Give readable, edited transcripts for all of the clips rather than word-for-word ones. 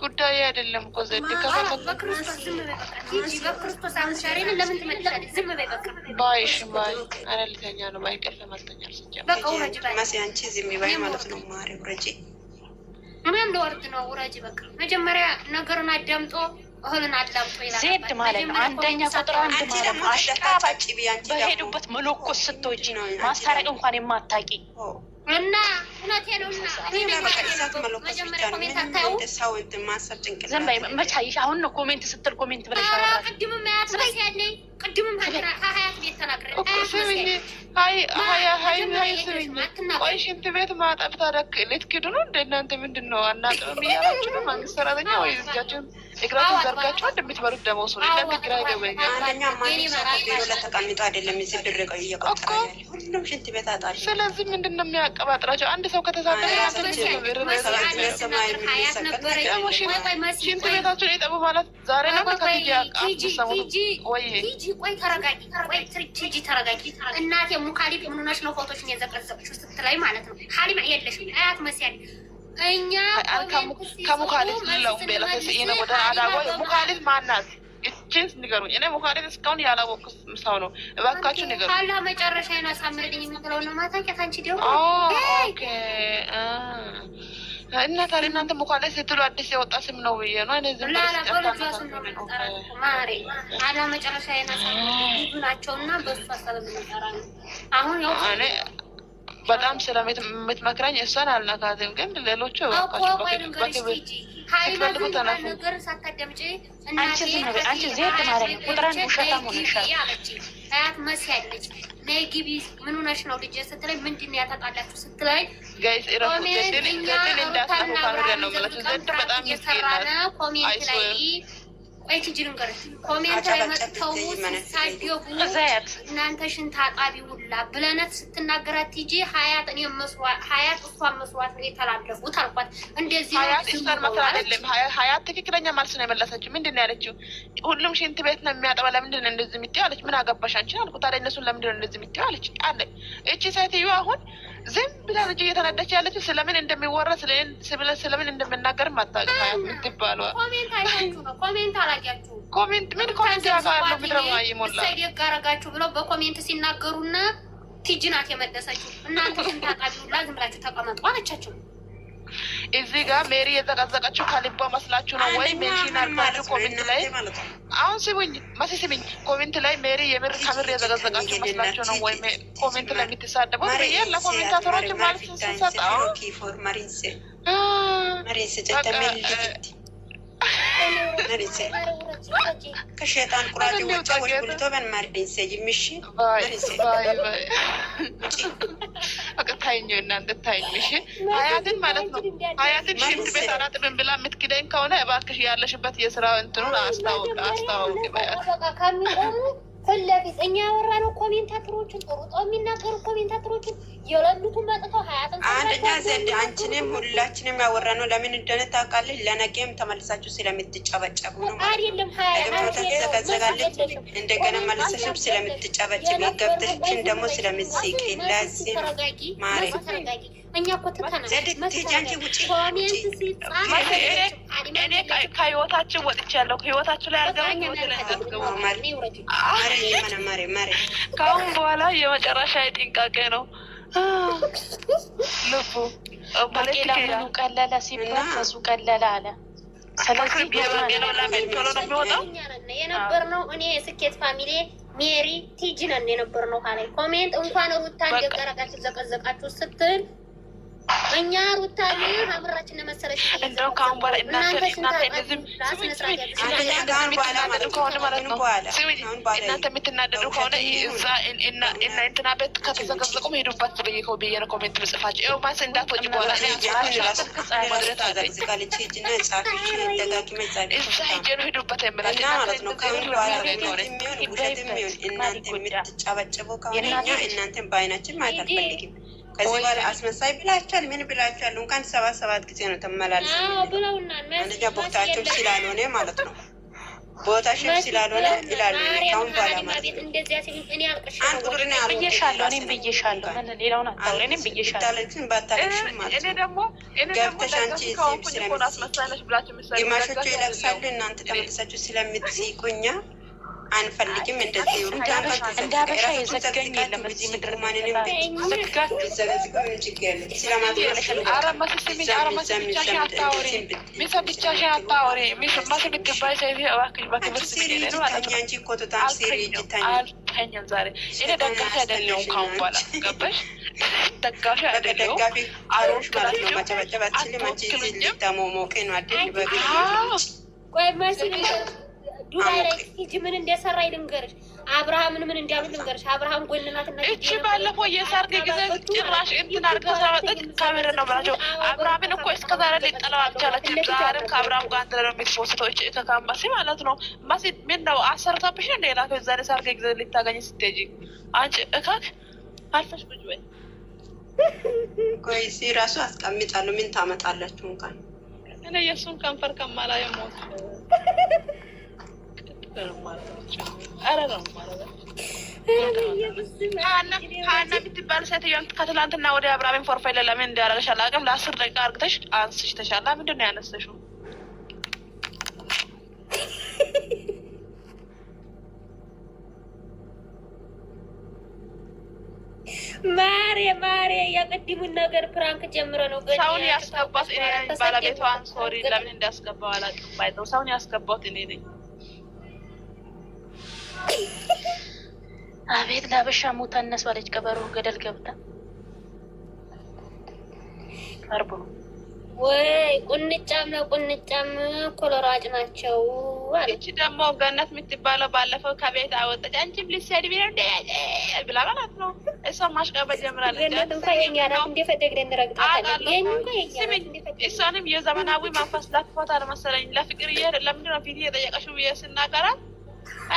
ጉዳይ አይደለም እኮ ዘድ ከፈለኩ በክርስቶስ አምሳሌ ለምን ትመልሻለሽ? ዝም በይ በቃ ባይሽ ባይ አለልተኛ ነው ባይቀር ለማስተኛል ሲጀምር በቃ ውረጅ ባይ ማሲ አንቺ ዝም በይ ማለት ነው። ማሪ ውረጂ። እኔም ለወርድ ነው ውረጅ በቃ መጀመሪያ ነገሩን አዳምጦ እህልን አዳምጦ ይላል። ዜድ ማለት ነው አንደኛ ቁጥር አንድ ማለት ነው። አሽቃባጭ በሄዱበት መለኮስ ስትወጪ ማስታረቅ እንኳን የማታውቂ እና እውነቴ ነው። እና ዝም በይ መቻይሽ። አሁን ነው ኮሜንት ስትል ኮሜንት ብለሽ ቅድምም ያት ያለኝ ቅድምም ሀያት ቤት ተናግረን ቆይ ሽንት ቤት ማጠብ ታደክ ልትክዱ ነው እንደ እናንተ ምንድን ነው አናጥብም እያላችሁ ነው? መንግስት ሰራተኛ ወይ እጃችሁን እግራችሁን ዘርጋችሁ እንደምትበሉት ደሞዝ ነው። እናንተ ግራ ይገባኛል። ለተቀምጦ አይደለም እዚህ ብር እየቆጠረ ሁሉም ሽንት ቤት አጣሪ። ስለዚህ ምንድን ነው የሚያቀባጥራቸው? አንድ ሰው ከተሳደበ ሽንት ቤታችሁን የጠቡ ማለት ዛሬ ነው ከትያ ሰሙት ወይ ቆይ ተረጋጊ፣ ቆይ ትሪጂ ተረጋጊ። እናቴ ሙካሊብ ምን ሆነሽ ነው ፎቶሽን የዘቀዘቅሽው ስትላይ ማለት ነው። ሀሊማ የለሽም አያት መስያል እኛ ከሙካሊብ ለው ቤለተስ ይነ ወደ አዳጎ ሙካሊብ ማናት? እቺን ንገሩኝ። እኔ ሙካሊብ እስካሁን ያላወቅኩት ሰው ነው። እባካችሁ ንገሩኝ። አላ መጨረሻ ነው አሳምረልኝ የምትለው ነው ማታቂያት አንቺ ደግሞ ኦኬ እና ታዲያ እናንተ ሙካሊብ ስትሉ አዲስ የወጣ ስም ነው ብዬ ነው። እኔ ዝም ማሬ አላ መጨረሻ ብዙ ናቸውና በሱ አሰለምንጠራ ነው። አሁን ያው እኔ በጣም ስለምትመክረኝ እሷን አልነካትም፣ ግን ሌሎቹ ነገር ሳታዳምጪ አንቺ ዜድ ማለት ነው ቁጥር አንድ ውሸታም ሆነሻል። አያት መስያለች ነይ ግቢ ምን ሆነሽ ነው ልጅ ስትለኝ ምንድን ነው ያታጣላችሁ ስትለኝ ጋይስ ኢራፉ ገደል እንዳስታው ካሜራ ነው ማለት ዘድ በጣም ይስራና ኮሜንት ላይ ቆይ ትጅ ልንገርሽ ኮሜንት ላይ መጥተው ሲሳደቡ እናንተ ሽንት አጣቢ ሁላ ብለነት ስትናገራት ትጂ ሀያት እኔ መስዋዕት ሀያት እሷን መስዋዕት ነው የተላለፉት አልኳት። እንደዚህ ሀያት እሷን መስዋዕት አይደለም ሀያት ትክክለኛ መልስ ነው የመለሰችው። ምንድን ነው ያለችው? ሁሉም ሽንት ቤት ነው የሚያጠባ ለምንድን ነው እንደዚህ የምትይው አለች። ምን አገባሽ አንቺ አልኩት። ታዲያ እነሱን ለምንድን ነው እንደዚህ የምትይው አለች አለ። እቺ ሴትዮ አሁን ዝም ብላ ልጅ እየተነደች ያለችው ስለምን እንደሚወራ ስለምን እንደምናገር ማታውቅ ሀያት የምትባለው ኮሜንት አይታችሁ ነው። ኮሜንት አላቂያችሁ ኮሜንት ምን ኮሜንት ያጋለው ምድረማ ይሞላ ሰይድ ጋራጋችሁ ብለው በኮሜንት ሲናገሩና ቲጂ ናት የመለሰችው። እናንተ ሽንት አጣቢ ሁላ ዝም ብላችሁ ተቀመጡ አለቻቸው። እዚህ ጋር ሜሪ የተቀዘቀችው ከልቧ መስላችሁ ነው ወይ? ሜንሽን አልኳችሁ ኮሜንት ላይ አሁን ስሙኝ መሲ ስሙኝ ኮሜንት ላይ ሜሪ የምር ከምር የተቀዘቀችው መስላችሁ ነው ወይ? ኮሜንት ላይ የምትሳደቡት ብዬ ለኮሜንታተሮች ማለት ስንሰጠው ከሸጣን ቁራጭ ውጭ ወልቶ በንማርዲንሴ ይምሽ ታይኝ እናንተ ታይኝ። እሺ ሀያትን ማለት ነው ሀያትን ሽንት ቤት አላጥብም ብላ የምትክደኝ ከሆነ እባክሽ ያለሽበት የስራ እንትኑን አስታውቅ በያት። ፊት ለፊት እኛ ያወራነው ኮሜንታተሮችን ጥሩ የሚናገሩ ኮሜንታተሮችን የሌሉትን መጥተው ሀያትን አንደኛ ዘንድ አንቺንም ሁላችንም ያወራነው ለምን እንደሆነ ታውቃለች። ለነገም ተመልሳችሁ ስለምትጨበጨቡ ነው አይደለም። ተዘጋዘጋለች እንደገና መልሰሽም ስለምትጨበጨብ ገብተሽን ደግሞ ስለምትስቂ ለዚህ ማሬ እኛ እኮ ትተናል። እኔ ከህይወታችን ወጥቻለሁ። ህይወታችሁ ላይ አልገባም። ከአሁን በኋላ የመጨረሻ ጥንቃቄ ነው። ልቡ ባቄላ ምኑ ቀለለ ሲባል ፈሱ ቀለለ አለ። ስለዚህ የነበርነው እኔ የስኬት ፋሚሊ ሜሪ ቲጂ ነን የነበርነው ካላይ ኮሜንት እንኳን ሩታን ደቀረቃችሁ ዘቀዘቃችሁ ስትል እኛ ሩታን አብራችን ለመሰለሽ እንደው ካሁን በኋላ እናንተ የምትናደዱ ከሆነ እዛ እና እንትና ቤት ከተዘቀዘቁ ሄዱበት ብዬ ነው ኮሜንት ምጽፋቸው። ይኸው ማስ እንዳትወጪ በኋላ እዛ ሄጄ ነው ሄዱበት የምላቸው ማለት ነው። ካሁን በኋላ እናንተ የምትጨበጭበው ከሆነ እኛ እናንተን በአይናችን ማየት አልፈልግም። ከዚህ በኋላ አስመሳይ ብላችኋል፣ ምን ብላችኋል? እንኳን 7 ጊዜ ነው ተመላለስ ብለውናል። አንደኛ ቦክታቸው ስላልሆነ ማለት ነው። ቦታሽም ስላልሆነ ይላሉ። ካሁን በኋላ ማለት ነው እንደዚያ ሲል እኔ አልቅሽ አንድ ቁጥር ነው ብዬሻለሁ። እኔም ብዬሻለሁ። ምን ሌላውን አታውሪ። እኔም ብዬሻለሁ። ታለክን ባታለክሽ ማለት እኔ ደግሞ ገብተሽ አንቺ ከሆንኩኝ እኮ ነው አስመሳለች ብላችሁ ምሳሌ ግማሾቹ ይለቅሳሉ። እናንተ ተመልሳችሁ ስለምትስቁኛ አንፈልግም እንደዚህ ሩታ እንደ አበሻ የዘገኝ የለም እዚህ ምድር ማንንም ዝጋት ዘጋዝጋ ምን ችግር ያለ ስለማትለሽ አረማስ ስሚኝ አረማስ ብቻሽን አታውሪ ሚሰ ብቻሽን አታውሪ ሚሰ ማስ ልትባይ ሳይፊ እባክሽ በክብር ስሚኝ ነው ማለት ነው። አንቺ እኮ ተታም ሲሪ ይታኝ አልተኛም ዛሬ እኔ ደጋፊ አይደለሁም ካሁን በኋላ ገባሽ? ደጋፊ አይደለሁም ደጋፊ አሮሽ ማለት ነው። ማጨበጨባችን ማጭ ልታሞሞቄ ነው አይደል? በግል ቆይ ማሲ ዱባይ ላይ ሂጂ ምን እንደሰራ ይልንገርሽ። አብርሃምን ምን እንዲያሉት ልንገርሽ። አብርሃም ጎልናትና እቺ ባለፈው የሰርግ ጊዜ ጭራሽ እንትን አድርገው ሰራጠቅ ካሜራ ነው ብላቸው አብርሃምን እኮ እስከ ዛሬ ሊጠላው አልቻለችም። ዛሬም ከአብርሃም ጋር አንድ ነው የሚፎስተው እቺ ከካምባሲ ማለት ነው። ማሲ ምን ነው አሰርታብሽ እንደ ላከው ዛሬ ሰርግ ጊዜ ልታገኝ ስትሄጂ አንቺ እካክ አልፈሽ ቁጭ በይ። ቆይ ሲራሱ አስቀምጣለሁ ምን ታመጣላችሁ እንኳን እኔ የሱን ከንፈር ከማላየው ሞት ሀና ብትባል ሴትዮን ከትላንትና ወደ አብርሃምን ፎርፋይል ለምን እንዲያደርግሽ አላውቅም። ለ10 ደቂቃ አርግተሽ አንስሽ ተሻላ። ምንድን ነው ያነሰሽው? ማሬ የቅድሙን ነገር ፕራንክ ጀምረ ነው ሰውን ያስገባት እኔ ነኝ። ባለቤቷን ሶሪ ለምን እንዳስገባው አላውቅም። ባይተው ሰውን ያስገባት እኔ ነኝ። አቤት ለአበሻ ሞታ እነሱ አለች ቀበሮ ገደል ገብታ አርቦ ወይ ቁንጫም ነው ቁንጫም ኮሎራጭ ናቸው አለች። ደግሞ ገነት የምትባለው ባለፈው ከቤት አወጣች። አንቺም ልትሰድቢ ነው እንደ ብላ ማለት ነው። እሷ ማሽቀበጥ ጀምራለች። ገነት እንኳን የኛ ናት እንደፈደግን እንረግጣታለን። እሷንም የዘመናዊ መንፈስ ላትፎታ መሰለኝ ለፍቅር ለምንድን ነው ፊት እየጠየቀሽው ብዬ ስናገራት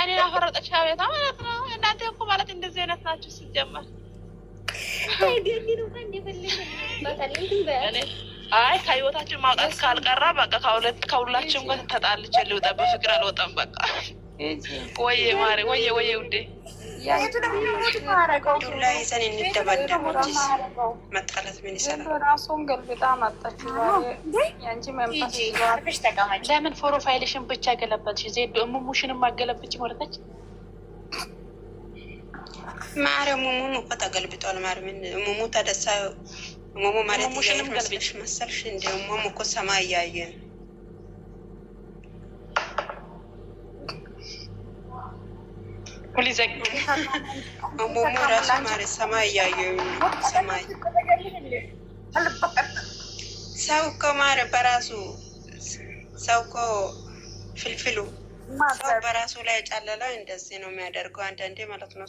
እኔን አፈረጠች ከቤታ ማለት ነው። እናንተ እኮ ማለት እንደዚህ አይነት ናችሁ ሲጀመር። አይ ከህይወታችን ማውጣት ካልቀራ በቃ ከሁላችንም ጋር ተጣልቼ ልውጣ። በፍቅር አልወጣም በቃ። ወይዬ ማሬ ወይዬ ውዴ ዱላ ይዘን እንደባደብ መጣላት ምን ይሰራል? ራሱን ገልብጣ መጣች። ያንቺ መንፈስ ለምን ፕሮፋይልሽን ብቻ ገለበጥሽ? ዜዶ ሙሙሽንም ማገለብጭ ወረተች። ማርያም ሙሙ እኮ ተገልብጧል። ማርያም ሙሙ ተደሳ ሙሙ ማለት ሙሙሽንም ገልብጥሽ መሰልሽ እንደ ሙሙ እኮ ሰማይ ያየን ሁሊዘግ ሙሙ ራሱ ማለት ሰማይ ያየን ሰማይ ሰው እኮ ማለት በራሱ ሰው እኮ ፍልፍሉ ሰው በራሱ ላይ ጫለላ እንደዚህ ነው የሚያደርገው አንዳንዴ ማለት ነው።